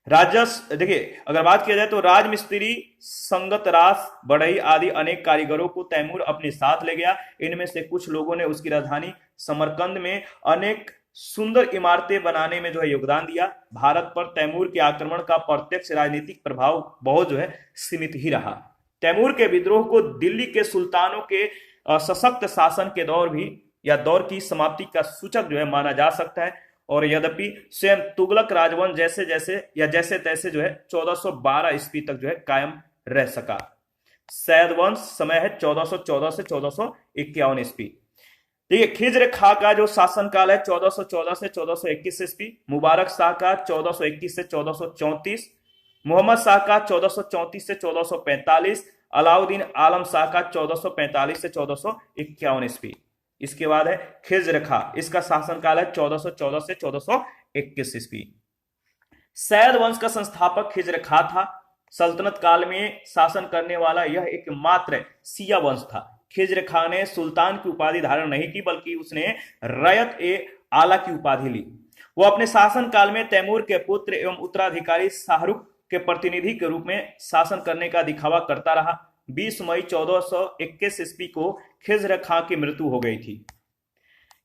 राजस्व देखिए, अगर बात किया जाए तो राजमिस्त्री, संगतरास, बढ़ई आदि अनेक कारीगरों को तैमूर अपने साथ ले गया। इनमें से कुछ लोगों ने उसकी राजधानी समरकंद में अनेक सुंदर इमारतें बनाने में जो है योगदान दिया। भारत पर तैमूर के आक्रमण का प्रत्यक्ष राजनीतिक प्रभाव बहुत जो है सीमित ही रहा। तैमूर के विद्रोह को दिल्ली के सुल्तानों के सशक्त शासन के दौर भी या दौर की समाप्ति का सूचक जो है माना जा सकता है। और यद्यपि स्वयं तुगलक राजवंश जैसे तैसे जो है 1412 ईस्वी तक जो है कायम रह सका। सैद वंश समय है 1414 से 1451 ईस्वी। देखिए, खिज्र खां का जो शासनकाल है 1414 से 1421 ईस्वी, मुबारक शाह का 1421 से 1434, मोहम्मद शाह का 1434 से 1445, अलाउद्दीन आलम शाह का 1445 से 1451 ईस्वी। इसके बाद है खिज्र खां, इसका शासनकाल है 1414 से 1421 ईस्वी। सैद वंश का संस्थापक खिज्र खां था। सल्तनत काल में शासन करने वाला यह एकमात्र शिया वंश था। खिज्र खां ने सुल्तान की उपाधि धारण नहीं की, बल्कि उसने रयत ए आला की उपाधि ली। वो अपने शासन काल में तैमूर के पुत्र एवं उत्तराधिकारी शाहरुख के प्रतिनिधि के रूप में शासन करने का दिखावा करता रहा। 20 मई 1421 ईस्वी को खिज्र खां की मृत्यु हो गई थी।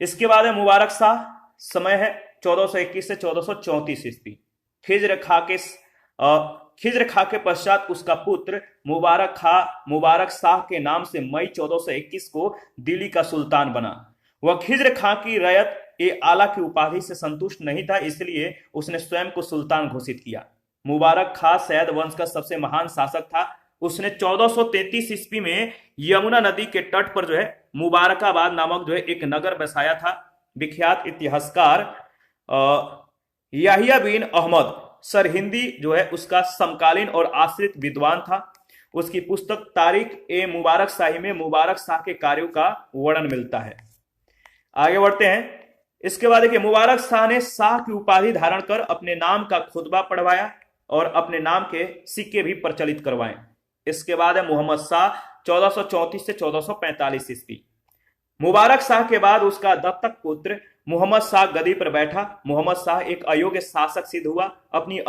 इसके बाद है मुबारक शाह, समय है 1421 से 1434 ईस्वी। खिज्र खां के पश्चात उसका पुत्र मुबारक शाह के नाम से मई 1421 को दिल्ली का सुल्तान बना। वह खिज्र खां की रयत ए आला की उपाधि से संतुष्ट नहीं था, इसलिए उसने स्वयं को सुल्तान घोषित किया। मुबारक खां सैद वंश का सबसे महान शासक था। उसने 1433 ईस्वी में यमुना नदी के तट पर जो है मुबारकाबाद नामक जो है एक नगर बसाया था। विख्यात इतिहासकार याहिया बिन अहमद सरहिंदी जो है उसका समकालीन और आश्रित विद्वान था। उसकी पुस्तक तारीख ए मुबारक शाही में मुबारक शाह के कार्यों का वर्णन मिलता है। आगे बढ़ते हैं। इसके बाद देखिए, मुबारक शाह ने शाह की उपाधि धारण कर अपने नाम का खुतबा पढ़वाया और अपने नाम के सिक्के भी प्रचलित करवाए। इसके बाद है मोहम्मद शाह, 1434 से 1445 ईस्वी। मुबारक शाह के बाद उसका दत्तक पुत्र मोहम्मद शाह गद्दी पर बैठा। मोहम्मद शाह एक अयोग्य शासक सिद्ध हुआ। अपनी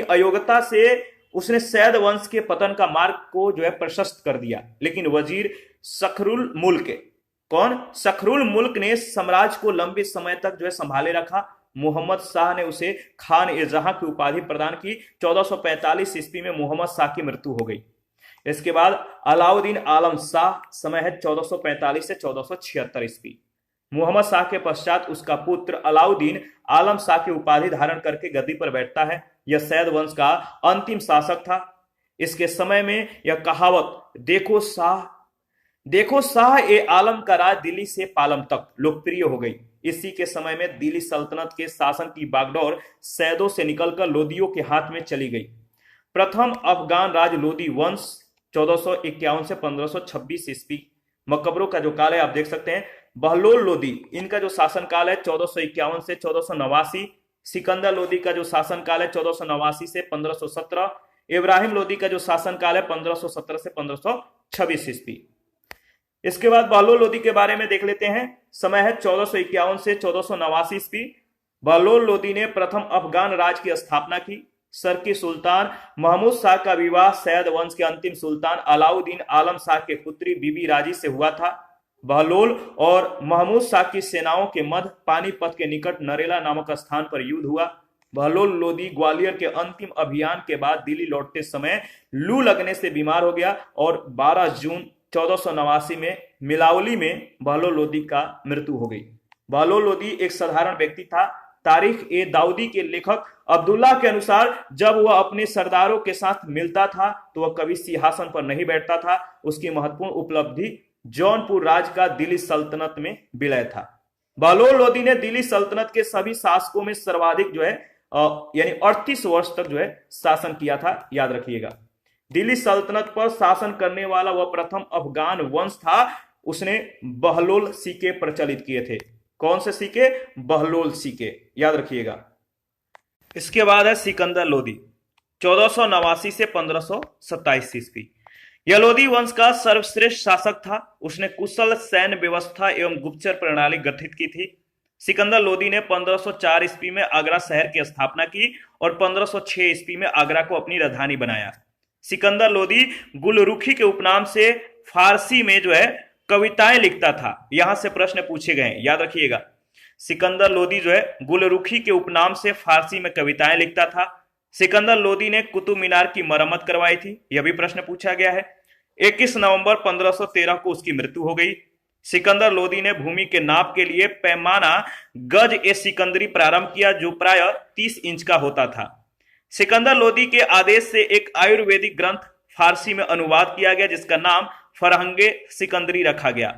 अयोग्यता से उसने सैद वंश के पतन का मार्ग को जो है प्रशस्त कर दिया। लेकिन वजीर सखरुल मुल्क ने साम्राज्य को लंबे समय तक जो है संभाले रखा। मोहम्मद शाह ने उसे खान ए जहां की उपाधि प्रदान की। 1445 ईस्वी में मोहम्मद शाह की मृत्यु हो गई। इसके बाद अलाउद्दीन आलम शाह, समय है 1445 से 1476 ईस्वी। मोहम्मद शाह के पश्चात उसका पुत्र अलाउद्दीन आलम शाह की उपाधि धारण करके गद्दी पर बैठता है। यह सैद वंश का अंतिम शासक था। इसके समय में यह कहावत देखो शाह ए आलम का राज दिल्ली से पालम तक लोकप्रिय हो गई। इसी के समय में दिल्ली सल्तनत के शासन की बागडोर सैदों से निकलकर लोदियों के हाथ में चली गई। प्रथम अफगान राज लोदी वंश 1451 से 1526 ईस्वी। मकबरों का जो काल है आप देख सकते हैं। बहलोल लोदी, इनका जो शासन काल है 1451 से 1489। सिकंदर लोदी का जो शासन काल है 1489 से 1517। इब्राहिम लोदी का जो शासन काल है 1517 से 1526 ईस्वी। इसके बाद बहलोल लोदी के बारे में देख लेते हैं। समय है 1451 से 1489 ईस्वी। बहलोल लोदी ने प्रथम अफगान राज की स्थापना की। सरकी सुल्तान महमूद शाह का विवाह सैद वंश के अंतिम सुल्तान अलाउद्दीन आलम शाह के पुत्री बीबी राजी से हुआ था। बहलोल और महमूद शाह की सेनाओं के मध्य पानीपत के निकट नरेला नामक स्थान पर युद्ध हुआ। बहलोल लोदी ग्वालियर के अंतिम अभियान के बाद दिल्ली लौटते समय लू लगने से बीमार हो गया और 12 जून 1489 में मिलावली में बहलोल लोदी का मृत्यु हो गई। बहलोल लोदी एक साधारण व्यक्ति था। तारीख ए दाऊदी के लेखक अब्दुल्ला के अनुसार जब वह अपने सरदारों के साथ मिलता था तो वह कभी सिंहासन पर नहीं बैठता था। उसकी महत्वपूर्ण उपलब्धि जौनपुर राज का दिल्ली सल्तनत में विलय था। बहलोल लोदी ने दिल्ली सल्तनत के सभी शासकों में सर्वाधिक जो है यानी 38 वर्ष तक जो है शासन किया था। याद रखिएगा, दिल्ली सल्तनत पर शासन करने वाला वह प्रथम अफगान वंश था। उसने बहलोल सिक्के प्रचलित किए थे। कौन से सिक्के? बहलोल सिक्के, याद रखिएगा। इसके बाद है सिकंदर लोदी, 1489 से 1527 ईस्वी। यह लोदी वंश का सर्वश्रेष्ठ शासक था। उसने कुशल सैन्य व्यवस्था एवं गुप्तचर प्रणाली गठित की थी। सिकंदर लोदी ने 1504 ईस्वी में आगरा शहर की स्थापना की और 1506 ईस्वी में आगरा को अपनी राजधानी बनाया। सिकंदर लोदी गुलरुखी के उपनाम से फारसी में जो है कविताएं लिखता था। यहां से प्रश्न पूछे गए, याद रखिएगा। सिकंदर लोदी जो है गुलरुखी के उपनाम से फारसी में कविताएं लिखता था। सिकंदर लोदी ने कुतुब मीनार की मरम्मत करवाई थी, यह भी प्रश्न पूछा गया है। 21 नवंबर 1513 को उसकी मृत्यु हो गई। सिकंदर लोदी ने भूमि के नाप के लिए पैमाना गज ए सिकंदरी प्रारंभ किया जो प्राय 30 इंच का होता था। सिकंदर लोदी के आदेश से एक आयुर्वेदिक ग्रंथ फारसी में अनुवाद किया गया जिसका नाम फरहंगे सिकंदरी रखा गया।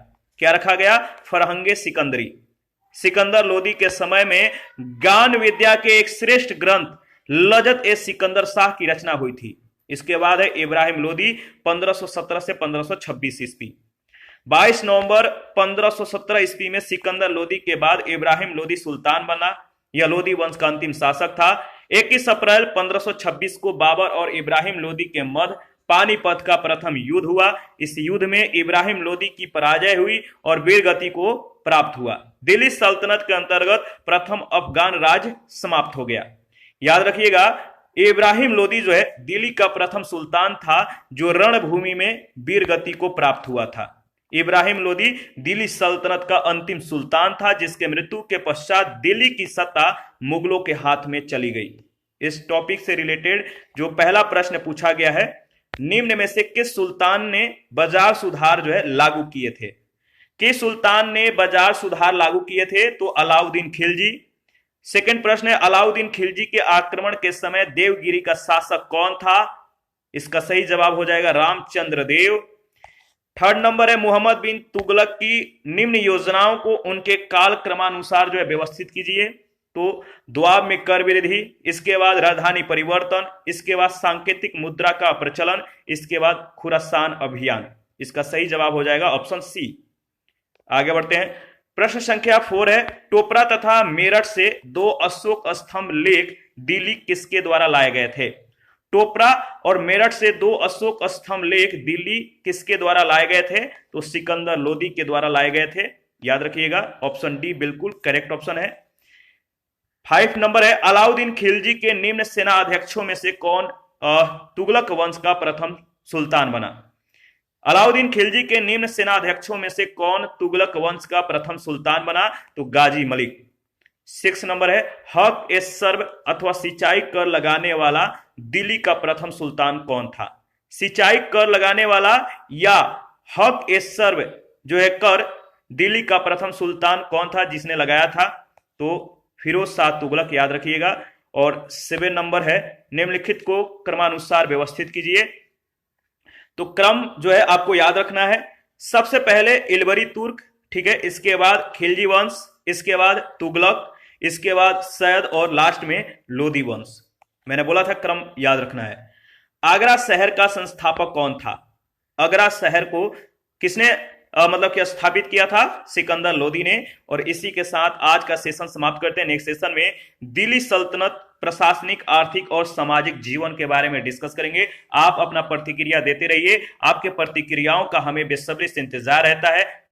क्या रखा गया? फरहंगे सिकंदरी। सिकंदर लोदी के समय में ज्ञान विद्या के एक श्रेष्ठ ग्रंथ लजत ए सिकंदर शाह की रचना हुई थी। इसके बाद है इब्राहिम लोदी 1517 से 1526 ईस्वी। 22 नवंबर 1517 ईस्वी में सिकंदर लोदी के बाद इब्राहिम लोदी सुल्तान बना। यह लोदी वंश का अंतिम शासक था। 21 अप्रैल 1526 को बाबर और इब्राहिम लोदी के मध्य पानीपत का प्रथम युद्ध हुआ। इस युद्ध में इब्राहिम लोदी की पराजय हुई और वीरगति को प्राप्त हुआ। दिल्ली सल्तनत के अंतर्गत प्रथम अफगान राज्य समाप्त हो गया। याद रखिएगा, इब्राहिम लोदी जो है दिल्ली का प्रथम सुल्तान था जो रणभूमि में वीरगति को प्राप्त हुआ था। इब्राहिम लोदी दिल्ली सल्तनत का अंतिम सुल्तान था जिसके मृत्यु के पश्चात दिल्ली की सत्ता मुगलों के हाथ में चली गई। इस टॉपिक से रिलेटेड जो पहला प्रश्न पूछा गया है, निम्न में से किस सुल्तान ने बाजार सुधार जो है लागू किए थे? किस सुल्तान ने बाजार सुधार लागू किए थे? तो अलाउद्दीन खिलजी। सेकंड प्रश्न है, अलाउद्दीन खिलजी के आक्रमण के समय देवगिरी का शासक कौन था? इसका सही जवाब हो जाएगा रामचंद्र देव। थर्ड नंबर है, मोहम्मद बिन तुगलक की निम्न योजनाओं को उनके काल क्रमानुसार जो है व्यवस्थित कीजिए। तो द्वाब में कर वृद्धि, इसके बाद राजधानी परिवर्तन, इसके बाद सांकेतिक मुद्रा का प्रचलन, इसके बाद खुरासान अभियान। इसका सही जवाब हो जाएगा ऑप्शन सी। आगे बढ़ते हैं, प्रश्न संख्या 4 है, टोपरा तथा मेरठ से 2 अशोक स्तंभ लेख दिल्ली किसके द्वारा लाए गए थे? टोपरा और मेरठ से 2 अशोक स्तंभ लेख दिल्ली किसके द्वारा लाए गए थे? तो सिकंदर लोदी के द्वारा लाए गए थे। याद रखिएगा, ऑप्शन डी बिल्कुल करेक्ट ऑप्शन है। 5 नंबर है, अलाउद्दीन खिलजी के निम्न सेना अध्यक्षों में से कौन तुगलक वंश का प्रथम सुल्तान बना? अलाउद्दीन खिलजी के निम्न सेना अध्यक्षों में से कौन तुगलक वंश का प्रथम सुल्तान बना? तो गाजी मलिक। 6 नंबर है, हक ए सर्व अथवा सिंचाई कर लगाने वाला दिल्ली का प्रथम सुल्तान कौन था? सिंचाई कर लगाने वाला या हक ए सर्व जो है कर, दिल्ली का प्रथम सुल्तान कौन था जिसने लगाया था? तो फिरोज शाह तुगलक। याद रखिएगा। और 7 नंबर है, निम्नलिखित को क्रमानुसार व्यवस्थित कीजिए। तो क्रम जो है आपको याद रखना है, सबसे पहले इलबरी तुर्क, ठीक है, इसके बाद खिलजी वंश, इसके बाद तुगलक, इसके बाद सैयद और लास्ट में लोदी वंश। मैंने बोला था क्रम याद रखना है। आगरा शहर का संस्थापक कौन था? आगरा शहर को किसने मतलब कि स्थापित किया था? सिकंदर लोदी ने। और इसी के साथ आज का सेशन समाप्त करते हैं। नेक्स्ट सेशन में दिल्ली सल्तनत प्रशासनिक, आर्थिक और सामाजिक जीवन के बारे में डिस्कस करेंगे। आप अपना प्रतिक्रिया देते रहिए। आपके प्रतिक्रियाओं का हमें बेसब्री से इंतजार रहता है।